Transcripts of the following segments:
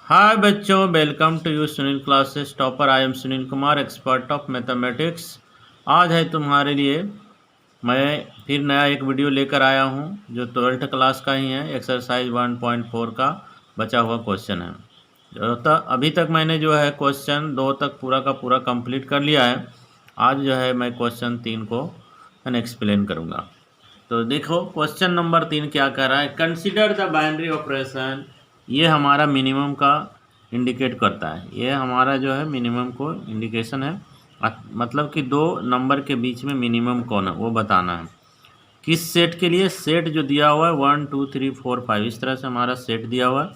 हाय बच्चों, welcome to you Sunil classes topper. I am Sunil Kumar, expert of mathematics. आज है तुम्हारे लिए मैं फिर नया एक वीडियो लेकर आया हूं जो 12th क्लास का ही है। एक्सरसाइज 1.4 का बचा हुआ क्वेश्चन है। अभी तक मैंने जो है क्वेश्चन 2 तक पूरा का पूरा कंप्लीट कर लिया है। आज जो है मैं क्वेश्चन 3 को एक्सप्लेन करूँगा। तो देखो क्वेश्चन नंबर 3 क्या कह रहा है, कंसीडर द बाइनरी ऑपरेशन। ये हमारा मिनिमम का इंडिकेट करता है, ये हमारा जो है मिनिमम को इंडिकेशन है। मतलब कि दो नंबर के बीच में मिनिमम कौन है वो बताना है। किस सेट के लिए? सेट जो दिया हुआ है 1 2 3 4 5, इस तरह से हमारा सेट दिया हुआ है।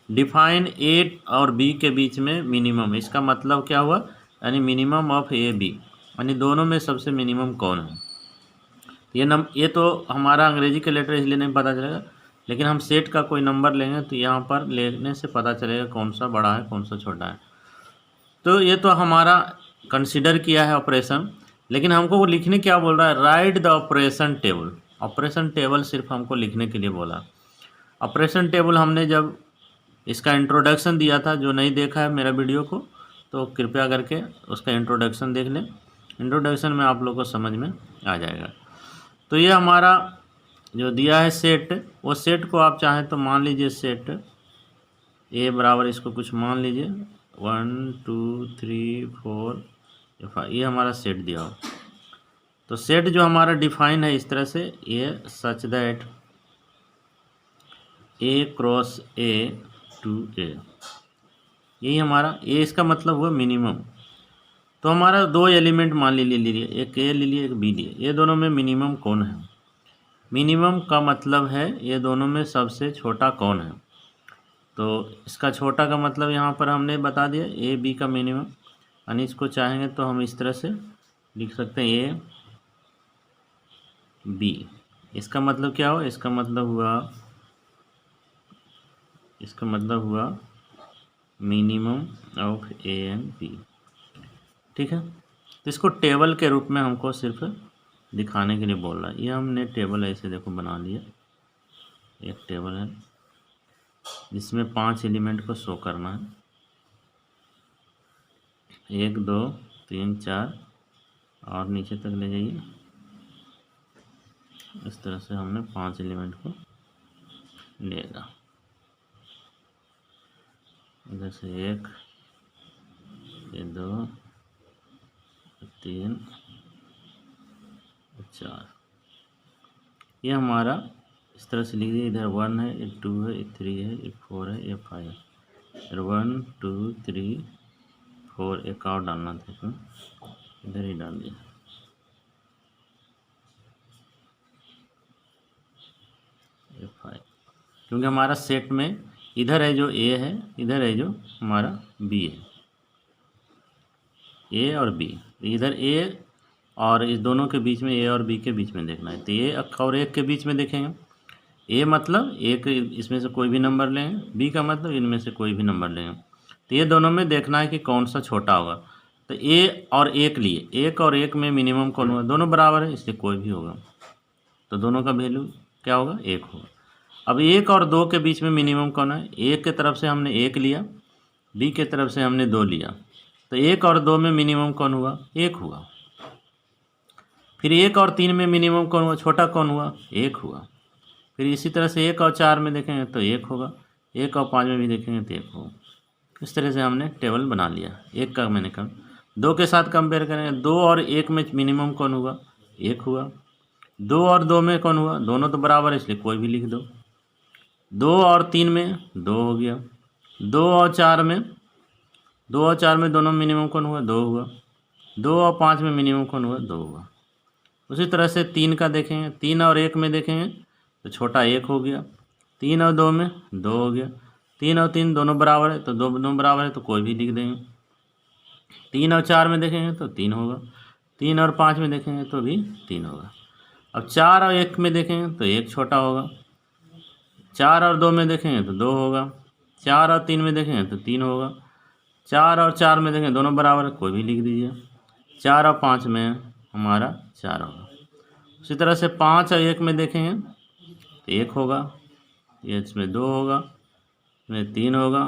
डिफाइन ए और बी के बीच में मिनिमम, इसका मतलब क्या हुआ, यानी मिनिमम ऑफ ए बी, यानी दोनों में सबसे मिनिमम कौन है। ये तो हमारा अंग्रेजी के लेटर इसलिए नहीं पता चलेगा, लेकिन हम सेट का कोई नंबर लेंगे तो यहाँ पर लेने से पता चलेगा कौन सा बड़ा है कौन सा छोटा है। तो ये तो हमारा कंसिडर किया है ऑपरेशन, लेकिन हमको वो लिखने क्या बोल रहा है, right the operation table. Operation table सिर्फ हमको लिखने के लिए बोला। ऑपरेशन टेबल हमने जब इसका इंट्रोडक्शन दिया था, जो नहीं देखा है मेरा वीडियो को तो कृपया करके उसका इंट्रोडक्शन देख लें। इंट्रोडक्शन में आप लोग को समझ में आ जाएगा। तो ये हमारा जो दिया है सेट, वो सेट को आप चाहें तो मान लीजिए सेट ए बराबर, इसको कुछ मान लीजिए 1 2 3 4 5, ये हमारा सेट दिया हो। तो सेट जो हमारा डिफाइन है इस तरह से, ये such that A cross A to A, यही हमारा ए, इसका मतलब हुआ मिनिमम। तो हमारा दो एलिमेंट मान लीजिए, एक ए ले लिए एक बी लिए, ये दोनों में मिनिमम कौन है। मिनिमम का मतलब है ये दोनों में सबसे छोटा कौन है। तो इसका छोटा का मतलब यहाँ पर हमने बता दिया, ए बी का मिनिमम, यानी इसको चाहेंगे तो हम इस तरह से लिख सकते हैं ए बी। इसका मतलब क्या हुआ, इसका मतलब हुआ minimum of a and b. ठीक है, तो इसको टेबल के रूप में हमको सिर्फ दिखाने के लिए बोल रहा है। ये हमने टेबल ऐसे देखो बना लिया, एक टेबल है जिसमें 5 एलिमेंट को शो करना है, 1 2 3 4 और नीचे तक ले जाइए। इस तरह से हमने 5 एलिमेंट को लेगा, इधर से 1 ये 2 3 4, ये हमारा इस तरह से लिख दिए। इधर 1 है, ये 2 है, ये 3 है, ये 4 है, ये 5 है। इधर 1 2 3 4, एक और डालना था इसमें, इधर ही डाल दिया। ये 5, क्योंकि हमारा सेट में इधर है जो ए है, इधर है जो हमारा बी है, ए और बी। इधर ए और इस दोनों के बीच में, ए और बी के बीच में देखना है। तो ए और एक के बीच में देखेंगे। ए मतलब एक, इसमें से कोई भी नंबर लेंगे, बी का मतलब इनमें से कोई भी नंबर लेंगे। तो ये दोनों में देखना है कि कौन सा छोटा होगा। तो ए और एक लिए, एक और एक में मिनिमम कौन होगा, दोनों बराबर है इसलिए कोई भी होगा, तो दोनों का वैल्यू क्या होगा, 1 होगा। अब 1 और 2 के बीच में मिनिमम कौन है, एक के तरफ से हमने 1 लिया, बी के तरफ से हमने 2 लिया, तो 1 और 2 में मिनिमम कौन हुआ, 1 हुआ। फिर 1 और 3 में मिनिमम कौन हुआ, छोटा कौन हुआ, 1 हुआ। फिर इसी तरह से 1 और 4 में देखेंगे तो 1 होगा, 1 और 5 में भी देखेंगे तो 1 होगा। इस तरह से हमने टेबल बना लिया। 1 का मैंने कहा 2 के साथ कंपेयर करेंगे, 2 और 1 में मिनिमम कौन हुआ, 1 हुआ। 2 और 2 में कौन हुआ, दोनों तो बराबर है इसलिए कोई भी लिख दो। 2 और 3 में 2 हो गया। 2 और 4 में, 2 और 4 में दोनों मिनिमम कौन हुआ, 2 हुआ। 2 और 5 में मिनिमम कौन हुआ, 2 हुआ। उसी तरह से 3 का देखेंगे, 3 और 1 में देखेंगे तो छोटा 1 हो गया। 3 और 2 में 2 हो गया। 3 और 3 दोनों बराबर है, तो दोनों बराबर है तो कोई भी लिख देंगे। 3 और 4 में देखेंगे तो 3 होगा। 3 और 5 में देखेंगे तो भी 3 होगा। अब 4 और 1 में देखेंगे तो 1 छोटा होगा। 4 और 2 में देखेंगे तो 2 होगा। 4 और 3 में देखेंगे तो 3 होगा। 4 और 4 में देखेंगे दोनों बराबर है, कोई भी लिख दीजिए। 4 और 5 में हमारा 4 होगा। उसी तरह से 5 और 1 में देखेंगे तो 1 होगा, ये इसमें 2 होगा, इसमें 3 होगा,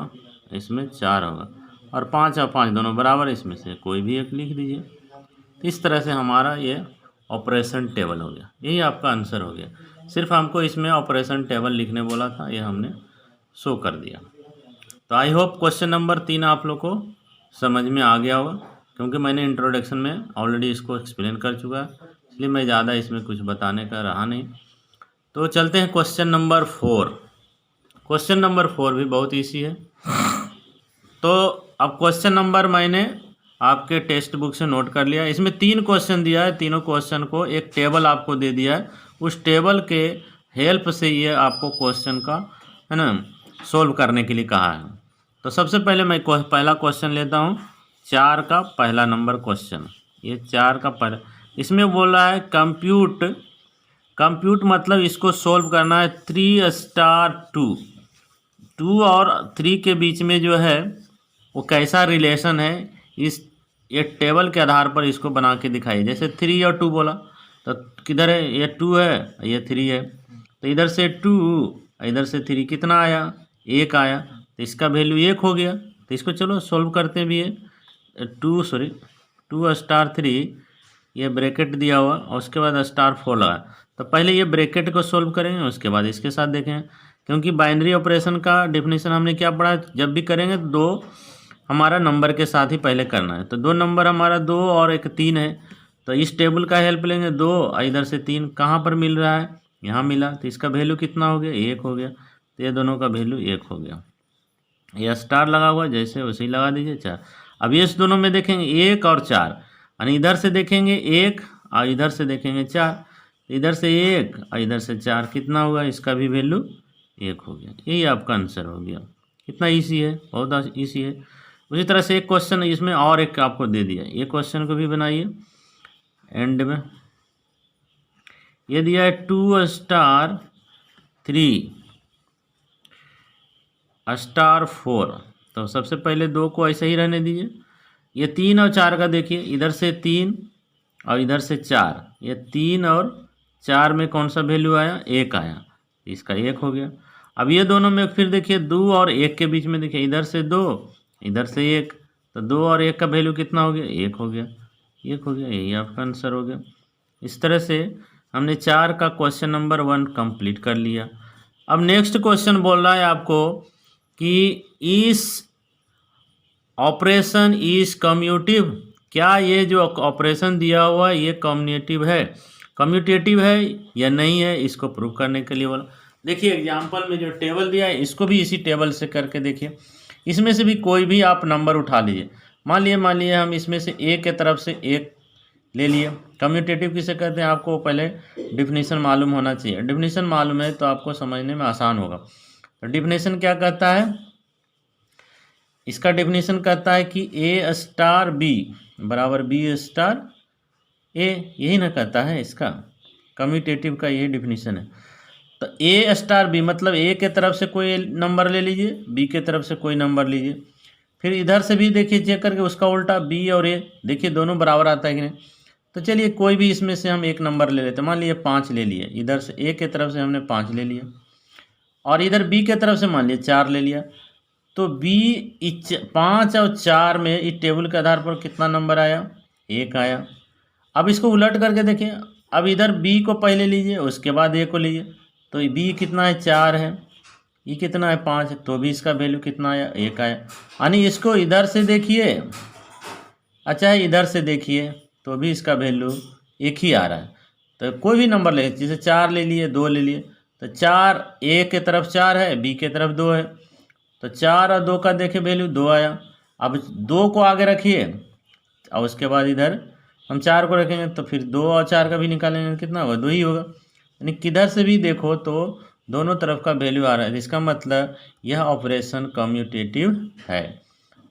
इसमें 4 होगा, और 5 और 5 दोनों बराबर, इसमें से कोई भी एक लिख दीजिए। तो इस तरह से हमारा ये ऑपरेशन टेबल हो गया, यही आपका आंसर हो गया। सिर्फ हमको इसमें ऑपरेशन टेबल लिखने बोला था, ये हमने शो कर दिया। तो आई होप क्वेश्चन नंबर 3 आप लोग को समझ में आ गया होगा, क्योंकि मैंने इंट्रोडक्शन में ऑलरेडी इसको एक्सप्लेन कर चुका है, इसलिए मैं ज़्यादा इसमें कुछ बताने का रहा नहीं। तो चलते हैं क्वेश्चन नंबर 4। क्वेश्चन नंबर 4 भी बहुत ईजी है। तो अब क्वेश्चन नंबर मैंने आपके टेक्स्ट बुक से नोट कर लिया। इसमें 3 क्वेश्चन दिया है, तीनों क्वेश्चन को एक टेबल आपको दे दिया है, उस टेबल के हेल्प से ये आपको क्वेश्चन का है ना सोल्व करने के लिए कहा है। तो सबसे पहले मैं पहला क्वेश्चन लेता हूँ, 4 का पहला नंबर क्वेश्चन। ये 4 का पहला, इसमें बोल रहा है कंप्यूट मतलब इसको सोल्व करना है 3 स्टार 2 और 3 के बीच में जो है वो कैसा रिलेशन है, इस ये टेबल के आधार पर इसको बना के दिखाइए। जैसे 3 और 2 बोला तो किधर है, ये 2 है, ये 3 है, तो इधर से 2 इधर से 3 कितना आया, 1 आया, तो इसका वैल्यू 1 हो गया। तो इसको चलो सोल्व करते भी है। 2 स्टार 3, ये ब्रैकेट दिया हुआ और उसके बाद स्टार 4 लगा। तो पहले ये ब्रैकेट को सोल्व करेंगे, उसके बाद इसके साथ देखें, क्योंकि बाइनरी ऑपरेशन का डेफिनेशन हमने क्या पढ़ा है, जब भी करेंगे तो 2 हमारा नंबर के साथ ही पहले करना है। तो 2 नंबर हमारा 2 और एक 3 है, तो इस टेबल का हेल्प लेंगे। 2 इधर से 3 कहाँ पर मिल रहा है, यहाँ मिला, तो इसका वैल्यू कितना हो गया, 1 हो गया। तो ये दोनों का वैल्यू 1 हो गया। यह स्टार लगा हुआ जैसे वैसे ही लगा दीजिए 4। अब ये इस दोनों में देखेंगे 1 और 4, यानी इधर से देखेंगे 1 और इधर से देखेंगे 4, इधर से 1 और इधर से 4 कितना होगा, इसका भी वैल्यू 1 हो गया। यही आपका आंसर हो गया। कितना ईजी है, बहुत ईजी है। उसी तरह से एक क्वेश्चन इसमें और एक आपको दे दिया, ये क्वेश्चन को भी बनाइए। एंड में ये दिया है 2 स्टार 3 स्टार 4। तो सबसे पहले 2 को ऐसे ही रहने दीजिए। ये 3 और 4 का देखिए, इधर से 3 और इधर से 4, ये 3 और 4 में कौन सा वैल्यू आया, 1 आया, इसका 1 हो गया। अब ये दोनों में फिर देखिए 2 और 1 के बीच में देखिए, इधर से 2 इधर से 1, तो 2 और 1 का वैल्यू कितना हो गया, 1 हो गया, 1 हो गया। यही आपका आंसर हो गया। इस तरह से हमने 4 का क्वेश्चन नंबर 1 कंप्लीट कर लिया। अब नेक्स्ट क्वेश्चन बोल रहा है आपको कि इस ऑपरेशन इज कम्यूटिव, क्या ये जो ऑपरेशन दिया हुआ है ये कम्यूटेटिव है या नहीं है, इसको प्रूव करने के लिए बोला। देखिए एग्जाम्पल में जो टेबल दिया है इसको भी इसी टेबल से करके देखिए। इसमें से भी कोई भी आप नंबर उठा लीजिए। मान लिए हम इसमें से ए के तरफ से 1 ले लिए। कम्यूटेटिव किसे कहते हैं, आपको पहले डिफिनीशन मालूम होना चाहिए। डिफिनीशन मालूम है तो आपको समझने में आसान होगा। तो डिफिनीशन क्या कहता है, इसका डेफिनेशन कहता है कि ए स्टार बी बराबर बी स्टार ए, यही ना कहता है इसका कम्यूटेटिव का, यही डेफिनेशन है। तो ए स्टार बी मतलब ए के तरफ से कोई नंबर ले लीजिए, बी के तरफ से कोई नंबर लीजिए, फिर इधर से भी देखिए चेक करके उसका उल्टा बी और ए, देखिए दोनों बराबर आता है कि नहीं। तो चलिए कोई भी इसमें से हम एक नंबर ले लेते, मान लीजिए 5 ले लिए, इधर से ए के तरफ से हमने 5 ले लिया और इधर बी के तरफ से मान लीजिए 4 ले लिया। तो बी 5 और 4 में इस टेबल के आधार पर कितना नंबर आया, 1 आया। अब इसको उलट करके देखिए, अब इधर बी को पहले लीजिए उसके बाद ए को लीजिए, तो बी कितना है, 4 है, ये कितना है, 5, तो भी इसका वैल्यू कितना आया, 1 आया। यानी इसको इधर से देखिए, अच्छा है इधर से देखिए तो भी इसका वैल्यू 1 ही आ रहा है। तो कोई भी नंबर ले, जैसे 4 ले लिए, 2 ले लिए, तो 4 ए के तरफ 4 है, बी के तरफ 2 है, तो 4 और 2 का देखे वैल्यू 2 आया। अब 2 को आगे रखिए और उसके बाद इधर हम 4 को रखेंगे, तो फिर 2 और 4 का भी निकालेंगे, कितना होगा, 2 ही होगा। यानी किधर से भी देखो तो दोनों तरफ का वैल्यू आ रहा है, इसका मतलब यह ऑपरेशन कम्यूटेटिव है।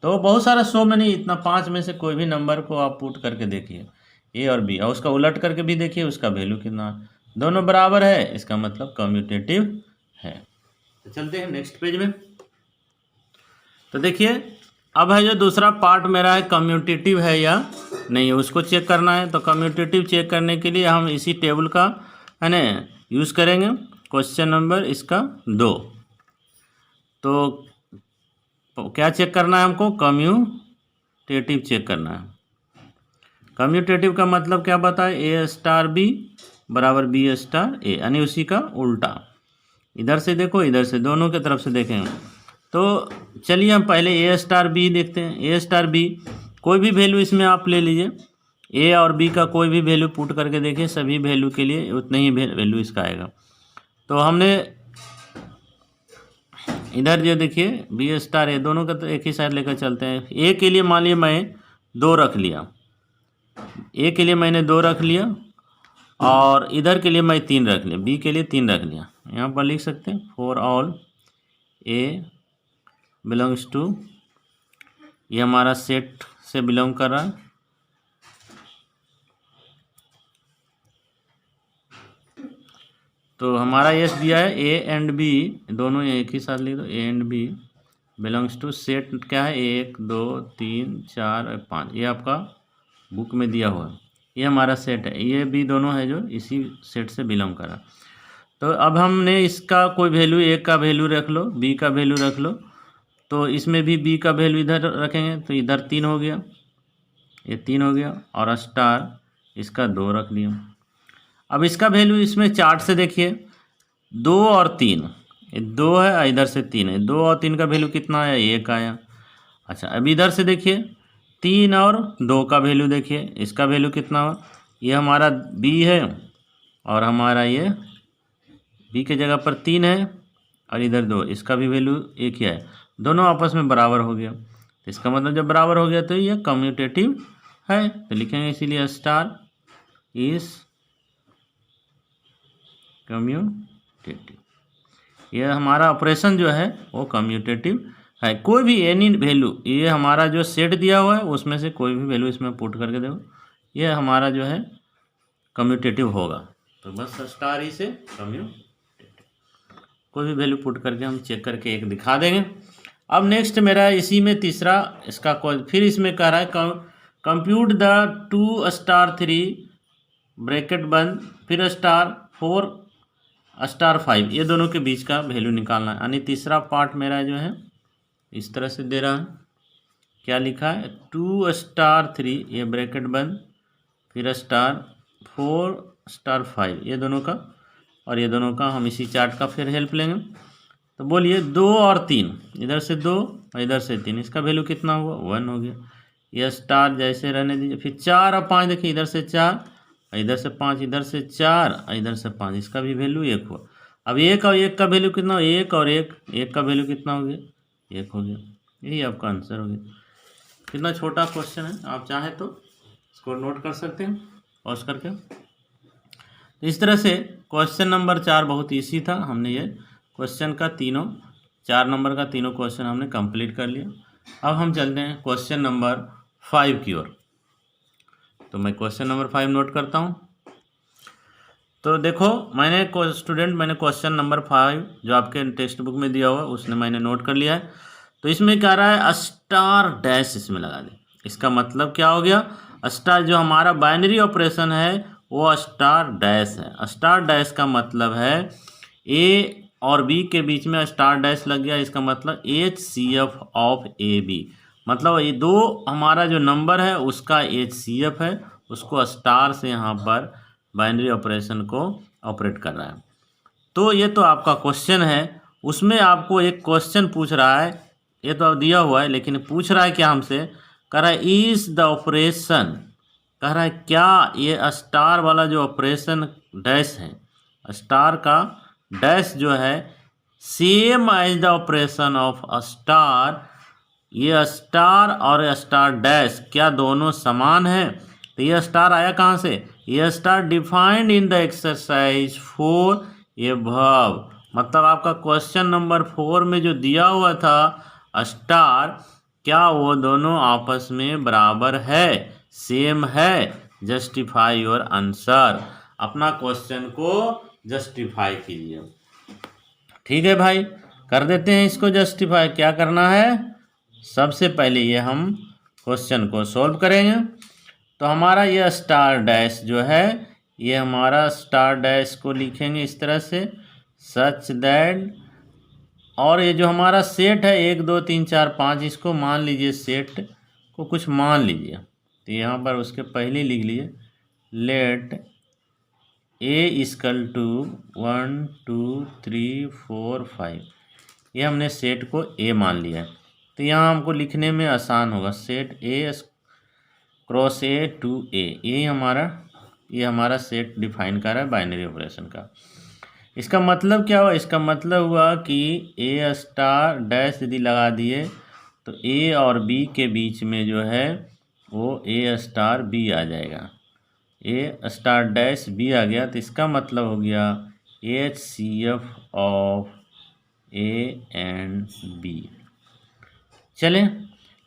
तो बहुत सारा शो में नहीं, इतना 5 में से कोई भी नंबर को आप पुट करके देखिए, ए और बी, और उसका उलट करके भी देखिए उसका वैल्यू कितना, दोनों बराबर है, इसका मतलब कम्यूटेटिव है। तो चलते हैं नेक्स्ट पेज में। तो देखिए अब है जो दूसरा पार्ट मेरा है, कम्यूटेटिव है या नहीं है उसको चेक करना है। तो कम्यूटेटिव चेक करने के लिए हम इसी टेबल का है ना यूज़ करेंगे। क्वेश्चन नंबर इसका 2, तो क्या चेक करना है हमको? कम्यूटेटिव चेक करना है। कम्यूटेटिव का मतलब क्या बताए? ए स्टार बी बराबर बी स्टार ए, यानी उसी का उल्टा। इधर से देखो, इधर से, दोनों की तरफ से देखेंगे। तो चलिए हम पहले ए स्टार बी देखते हैं। ए स्टार बी कोई भी वैल्यू इसमें आप ले लीजिए, ए और बी का कोई भी वैल्यू पुट करके देखिए, सभी वैल्यू के लिए उतना ही वैल्यू इसका आएगा। तो हमने इधर जो देखिए बी स्टार ए, दोनों का तो एक ही साइड लेकर चलते हैं। ए के लिए मान लिया मैं 2 रख लिया, ए के लिए मैंने 2 रख लिया, और इधर के लिए मैं 3 रख लिया, बी के लिए 3 रख लिया। यहाँ पर लिख सकते हैं for all a belongs to, ये हमारा सेट से बिलोंग कर रहा है। तो हमारा यस दिया है ए एंड बी, दोनों एक ही साथ लिख दो, a and b belongs to set क्या है? 1 2 3 4 और 5, ये आपका बुक में दिया हुआ है, ये हमारा सेट है। ये भी दोनों है जो इसी सेट से बिलोंग कर रहा। तो अब हमने इसका कोई वैल्यू, ए का वैल्यू रख लो, बी का वैल्यू रख लो, तो इसमें भी बी का वैल्यू इधर रखेंगे, तो इधर 3 हो गया, ये 3 हो गया, और स्टार इसका 2 रख लिया। अब इसका वैल्यू इसमें चार्ट से देखिए, 2 और 3, ये 2 है, इधर से 3 है, 2 और 3 का वैल्यू कितना आया? 1 आया। अच्छा, अब इधर से देखिए 3 और 2 का वैल्यू देखिए, इसका वैल्यू कितना हुआ? ये हमारा बी है, और हमारा ये बी के जगह पर 3 है, और इधर 2, इसका भी वैल्यू 1 ही है, दोनों आपस में बराबर हो गया। तो इसका मतलब जब बराबर हो गया तो ये कम्यूटेटिव है, तो लिखेंगे इसीलिए स्टार इज कम्यूटेटिव। ये हमारा ऑपरेशन जो है वो कम्यूटेटिव है। कोई भी एनी वैल्यू, ये हमारा जो सेट दिया हुआ है उसमें से कोई भी वैल्यू इसमें पुट करके देखो, ये हमारा जो है कम्यूटेटिव होगा। तो बस स्टार ही से कम्यूटेटिव, कोई भी वैल्यू पुट करके हम चेक करके एक दिखा देंगे। अब नेक्स्ट मेरा इसी में तीसरा इसका फिर इसमें कह रहा है कंप्यूट द 2 स्टार 3 ब्रैकेट बंद, फिर स्टार 4 स्टार 5, ये दोनों के बीच का वैल्यू निकालना है। यानी तीसरा पार्ट मेरा जो है इस तरह से दे रहा है, क्या लिखा है? 2 स्टार 3, ये ब्रैकेट बंद, फिर स्टार 4 स्टार 5, ये दोनों का, और ये दोनों का हम इसी चार्ट का फिर हेल्प लेंगे। तो बोलिए 2 और 3, इधर से 2 और इधर से 3, इसका वैल्यू कितना हुआ? 1 हो गया। ये स्टार जैसे रहने दीजिए। फिर 4 और 5 देखिए, इधर से 4, इधर से 5, इधर से 4, इधर से 5, इसका भी वैल्यू 1 हुआ। अब 1 और 1 का वैल्यू कितना हो? 1 और 1 का वैल्यू कितना हो गया? 1 हो गया। यही आपका आंसर हो गया। कितना छोटा क्वेश्चन है, आप चाहें तो इसको नोट कर सकते हैं पॉज करके। तो इस तरह से क्वेश्चन नंबर 4 बहुत ईजी था। हमने ये क्वेश्चन का 4 नंबर का तीनों क्वेश्चन हमने कंप्लीट कर लिया। अब हम चलते हैं क्वेश्चन नंबर 5 की ओर। तो मैं क्वेश्चन नंबर 5 नोट करता हूँ। तो देखो मैंने क्वेश्चन नंबर 5 जो आपके टेक्स्ट बुक में दिया हुआ उसने मैंने नोट कर लिया है। तो इसमें क्या रहा है? स्टार डैश इसमें लगा दे। इसका मतलब क्या हो गया? स्टार जो हमारा बाइनरी ऑपरेशन है वो स्टार डैश है। स्टार डैश का मतलब है ए और बी के बीच में स्टार डैश लग गया, इसका मतलब HCF ऑफ AB, मतलब ये दो हमारा जो नंबर है उसका HCF है, उसको स्टार से यहाँ पर बाइनरी ऑपरेशन को ऑपरेट कर रहा है। तो ये तो आपका क्वेश्चन है, उसमें आपको एक क्वेश्चन पूछ रहा है, ये तो दिया हुआ है लेकिन पूछ रहा है क्या हमसे? कह रहा है इज द ऑपरेशन, कह रहा है क्या ये स्टार वाला जो ऑपरेशन डैश है, स्टार का डैश जो है same as the operation of star, ये स्टार और स्टार डैश क्या दोनों समान है? तो ये स्टार आया कहाँ से? ये star defined in the exercise 4 above, मतलब आपका क्वेश्चन नंबर 4 में जो दिया हुआ था स्टार, क्या वो दोनों आपस में बराबर है, सेम है? जस्टिफाई योर आंसर, अपना क्वेश्चन को जस्टिफाई कीजिए। ठीक है भाई, कर देते हैं इसको जस्टिफाई। क्या करना है? सबसे पहले ये हम क्वेश्चन को सॉल्व करेंगे। तो हमारा ये स्टार डैश जो है, ये हमारा स्टार डैश को लिखेंगे इस तरह से, सच दैट और ये जो हमारा सेट है 1 2 3 4 5, इसको मान लीजिए, सेट को कुछ मान लीजिए। तो यहाँ पर उसके पहले लिख लिए लेट ए इक्वल टू 1 2 3 4 5। ये हमने सेट को ए मान लिया है। तो यहाँ हमको लिखने में आसान होगा, set A cross A to A. ये हमारा सेट डिफाइन कर रहा है बाइनरी ऑपरेशन का। इसका मतलब क्या हुआ? इसका मतलब हुआ कि ए स्टार डैश यदि लगा दिए तो ए और बी के बीच में जो है वो ए स्टार बी आ जाएगा। ए स्टार डैश बी आ गया तो इसका मतलब हो गया HCF of a and b. चलें,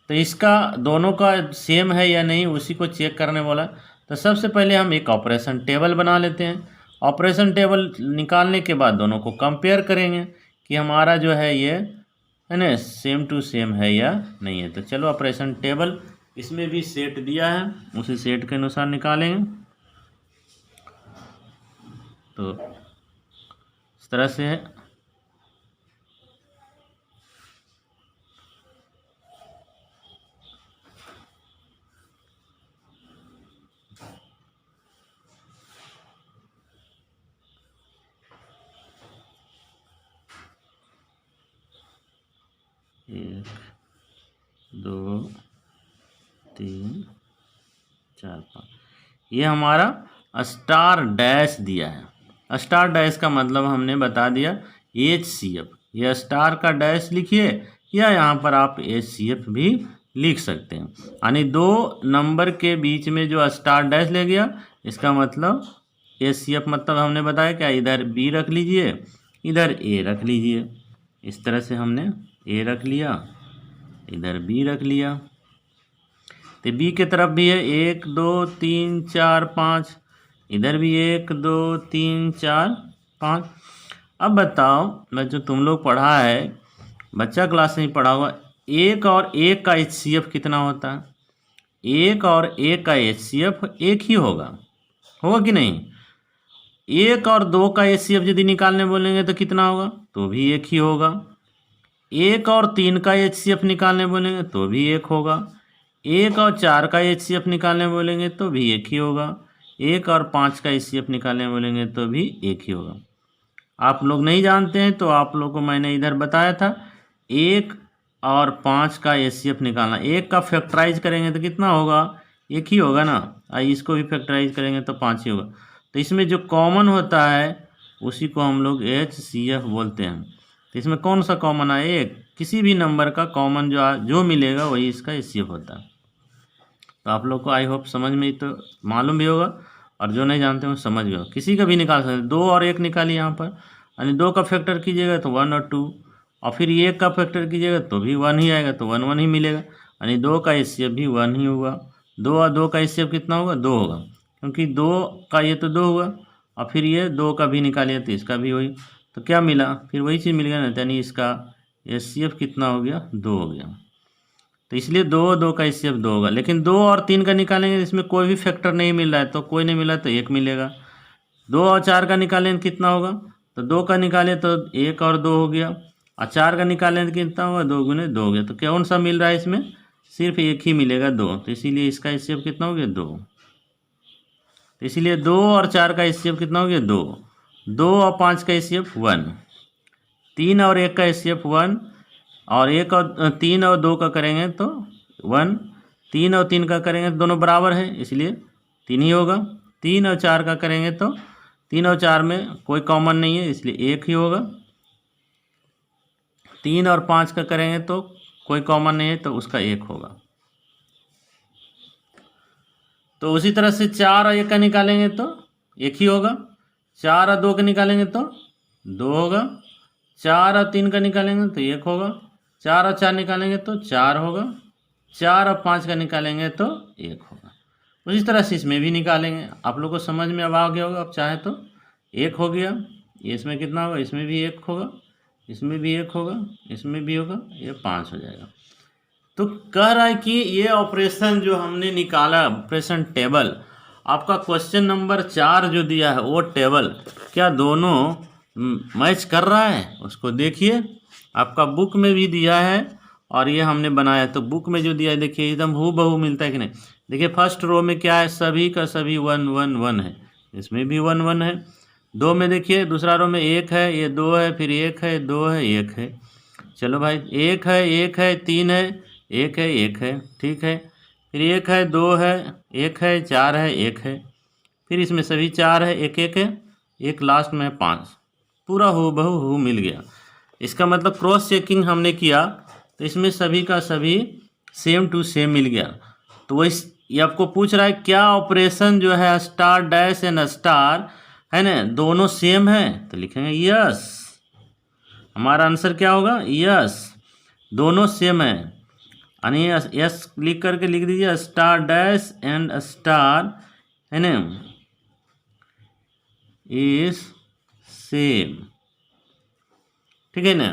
तो इसका दोनों का सेम है या नहीं उसी को चेक करने वाला। तो सबसे पहले हम एक ऑपरेशन टेबल बना लेते हैं। ऑपरेशन टेबल निकालने के बाद दोनों को कंपेयर करेंगे कि हमारा जो है ये है ना सेम टू सेम है या नहीं है। तो चलो ऑपरेशन टेबल, इसमें भी सेट दिया है, उसी सेट के अनुसार निकालेंगे। तो इस तरह से है। एक 2 3 4 5, ये हमारा स्टार डैश दिया है। स्टार डैश का मतलब हमने बता दिया HCF। ये स्टार का डैश लिखिए या यहाँ पर आप HCF भी लिख सकते हैं। यानी 2 नंबर के बीच में जो स्टार डैश ले गया, इसका मतलब HCF मतलब हमने बताया क्या, इधर B रख लीजिए, इधर A रख लीजिए। इस तरह से हमने A रख लिया, इधर B रख लिया। तो B के तरफ भी है 1 2 3 4 5, इधर भी 1 2 3 4 5। अब बताओ, मैं जो तुम लोग पढ़ा है, बच्चा क्लास में पढ़ा होगा, 1 और 1 का HCF कितना होता है? 1 और 1 का HCF एक ही होगा कि नहीं? 1 और 2 का HCF यदि निकालने बोलेंगे तो कितना होगा? तो भी एक ही होगा। 1 और 3 का HCF निकालने बोलेंगे तो भी एक होगा। 1 और 4 का HCF निकालने बोलेंगे तो भी एक ही होगा। 1 और 5 का HCF निकालने बोलेंगे तो भी एक ही होगा। आप लोग नहीं जानते हैं तो आप लोग को मैंने इधर बताया था, 1 और 5 का HCF निकालना। 1 का फैक्टराइज करेंगे तो कितना होगा? एक ही होगा ना। इसको भी फैक्टराइज करेंगे तो 5 ही होगा। तो इसमें जो कॉमन होता है उसी को हम लोग HCF बोलते हैं। तो इसमें कौन सा कॉमन है? एक किसी भी नंबर का कॉमन जो मिलेगा वही इसका HCF होता है। तो आप लोग को आई होप समझ में तो मालूम भी होगा, और जो नहीं जानते हो समझ गए हो। किसी का भी निकाल सकते, 2 और 1 निकालिए यहाँ पर, यानी 2 का फैक्टर कीजिएगा तो 1 और 2, और फिर 1 का फैक्टर कीजिएगा तो भी 1 ही आएगा, तो 1 1 ही मिलेगा, यानी 2 का HCF भी 1 ही होगा। 2 और 2 का HCF कितना होगा? 2 होगा, क्योंकि 2 का ये तो 2 हुआ, और फिर ये 2 का भी निकालिए तो इसका भी वही। तो क्या मिला? फिर वही चीज़ मिल गया ना, यानी इसका HCF कितना हो गया? 2 हो गया। तो इसलिए 2 का HCF 2 होगा। लेकिन 2 और 3 का निकालेंगे, इसमें कोई भी फैक्टर नहीं मिल रहा है, तो कोई नहीं मिला तो 1 मिलेगा। 2 और 4 का निकालेंगे कितना होगा? तो 2 का निकाले तो 1 और 2 हो गया, और 4 का निकालें तो कितना होगा? 2 गुने 2 हो गया। तो कौन सा मिल रहा है इसमें? सिर्फ एक ही मिलेगा, 2। तो इसीलिए इसका HCF कितना हो गया? 2। तो इसीलिए 2 और 4 का HCF कितना हो गया? 2। 2 और 5 का HCF 1। 3 और 1 का HCF 1, और 1 और 3 और 2 का करेंगे तो 1। 3 और 3 का करेंगे तो दोनों बराबर है, इसलिए 3 ही होगा। 3 और 4 का करेंगे तो 3 और 4 में कोई कॉमन नहीं है, इसलिए 1 ही होगा। 3 और 5 का करेंगे तो कोई कॉमन नहीं है, तो उसका 1 होगा। तो उसी तरह से 4 और 1 का निकालेंगे तो 1 ही होगा। 4 और 2 का निकालेंगे तो 2 होगा। 4 और 3 का निकालेंगे तो 1 होगा। 4 और 4 निकालेंगे तो 4 होगा। 4 और 5 का निकालेंगे तो 1 होगा। उसी तरह से इसमें भी निकालेंगे। आप लोग को समझ में अब आ गया होगा। अब चाहे तो 1 हो गया, इसमें कितना होगा? इसमें भी 1 होगा, इसमें भी 1 होगा, इसमें भी होगा, ये 5 हो जाएगा। तो कह रहा है कि ये ऑपरेशन जो हमने निकाला, ऑपरेशन टेबल, आपका क्वेश्चन नंबर 4 जो दिया है वो टेबल क्या दोनों मैच कर रहा है? उसको देखिए। आपका बुक में भी दिया है और ये हमने बनाया है। तो बुक में जो दिया है देखिए एकदम हूबहू मिलता है कि नहीं। देखिए फर्स्ट रो में क्या है, सभी का सभी 1 1 1 है, इसमें भी 1 1 है। 2 में देखिए दूसरा रो में 1 है, ये 2 है, फिर 1 है, 2 है, 1 है। चलो भाई 1 है, 1 है, 3 है, 1 है, 1 है, ठीक है। फिर 1 है, 2 है, 1 है, 4 है, 1 है। फिर इसमें सभी 4 है, 1 1 है, एक लास्ट में 5। पूरा हूबहू मिल गया। इसका मतलब क्रॉस चेकिंग हमने किया तो इसमें सभी का सभी सेम टू सेम मिल गया। तो वो ये आपको पूछ रहा है क्या ऑपरेशन जो है स्टार डैश एंड स्टार है ना दोनों सेम है, तो लिखेंगे यस। हमारा आंसर क्या होगा, यस, दोनों सेम है। यानी यस लिख करके लिख दीजिए स्टार डैश एंड स्टार है ना इज सेम, ठीक है ना।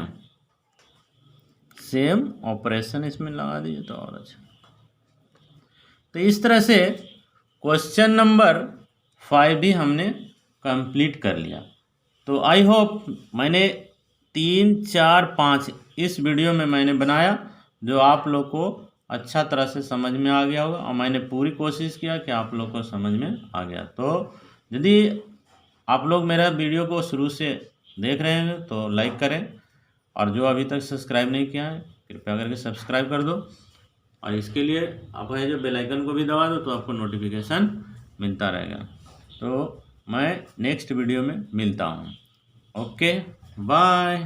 सेम ऑपरेशन इसमें लगा दीजिए तो और अच्छा। तो इस तरह से क्वेश्चन नंबर 5 भी हमने कंप्लीट कर लिया। तो आई होप मैंने 3 4 5 इस वीडियो में मैंने बनाया जो आप लोग को अच्छा तरह से समझ में आ गया होगा, और मैंने पूरी कोशिश किया कि आप लोग को समझ में आ गया। तो यदि आप लोग मेरा वीडियो को शुरू से देख रहे हैं तो लाइक करें, और जो अभी तक सब्सक्राइब नहीं किया है कृपया करके सब्सक्राइब कर दो, और इसके लिए आप है जो बेल आइकन को भी दबा दो तो आपको नोटिफिकेशन मिलता रहेगा। तो मैं नेक्स्ट वीडियो में मिलता हूँ। Okay bye.